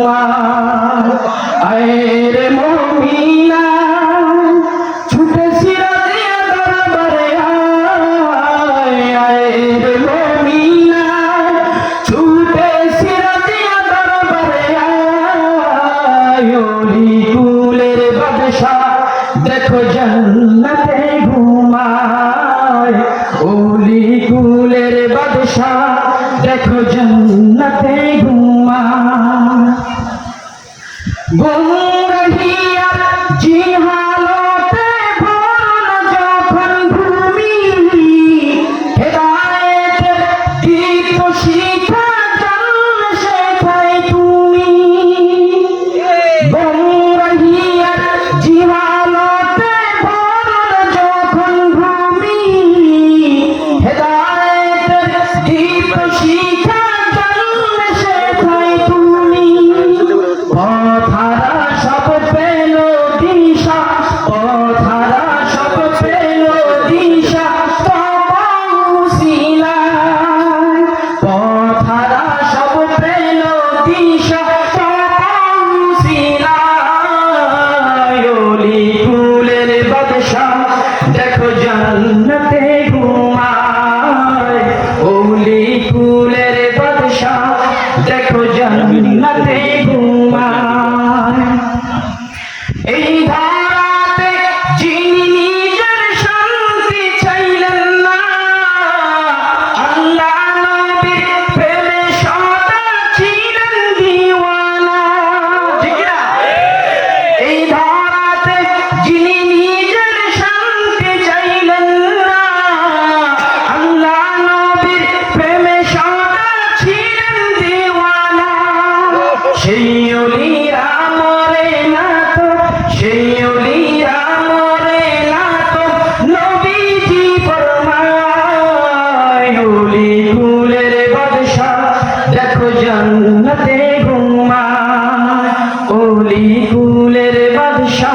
ঘুমায়। আয় রে মুমিনা ছুটে সিরাজিয়া দরবারে আয়। আয় রে মুমিনা ছুটে সিরাজিয়া দরবারে আয়। ওলি কুলের বাদশা দেখো জান্নাতে ঘুমায়। ওলি কুলের বাদশা দেখো জান্নাতে ঘুমায়। গুমরাহিয়ার জিহালতে ভরল যখন ভূমি, হেদায়েতের দীপ্ত শিখা জানলে সেথায় তুমি। গুমরাহিয়ার জিহালতে ভরল যখন ভূমি, হেদায়েতের দীপ্ত শিখা জানলে সেথায় তুমি। পথহারা সব পেল দিশা, পথহারা সব পেল দিশা তপৌসিলায়। পথহারা সব পেল দিশা তপৌসিলায়। ওলি কুলের বাদশা দেখো জান্নাতে ঘুমায়। ওলি কুলের বাদশা দেখো জান্নাতে ঘুমায়। এই ধারাতে যিনি নিজের শান্তি চাইলেন না, আল্লাহ নবীর প্রেমে সদা ছিলেন দিওয়ানা। ঠিক না? এই ধারাতে যিনি নিজের শান্তি চাইলেন না, আল্লাহ নবীর প্রেমে সদা ছিলেন দিওয়ানা। সেই ওলিরা মরে না তো, সেই ওলিরা মরে না তো, নবীজি ফরমায়। ওলি কুলের বাদশা দেখো জান্নাতে ঘুমায়। ওলি কুলের বাদশা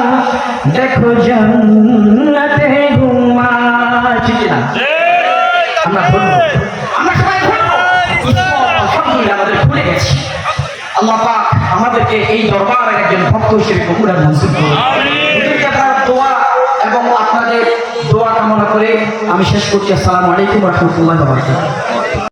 দেখো জান্নাতে ঘুমায়। ঠিক না? আমরা বলবো, আমরা সবাই বলবো আলহামদুলিল্লাহ আমাদের ভুলে গেছি। আল্লাহ পাক আমাদেরকে এই দরবারের একজন ভক্ত হিসেবে কবুল আর মঞ্জুর করুন। দোয়া এবং আপনাদের দোয়া কামনা করে আমি শেষ করছি। আসসালামু আলাইকুম ওয়া রাহমাতুল্লাহি ওয়া বারাকাতুহু।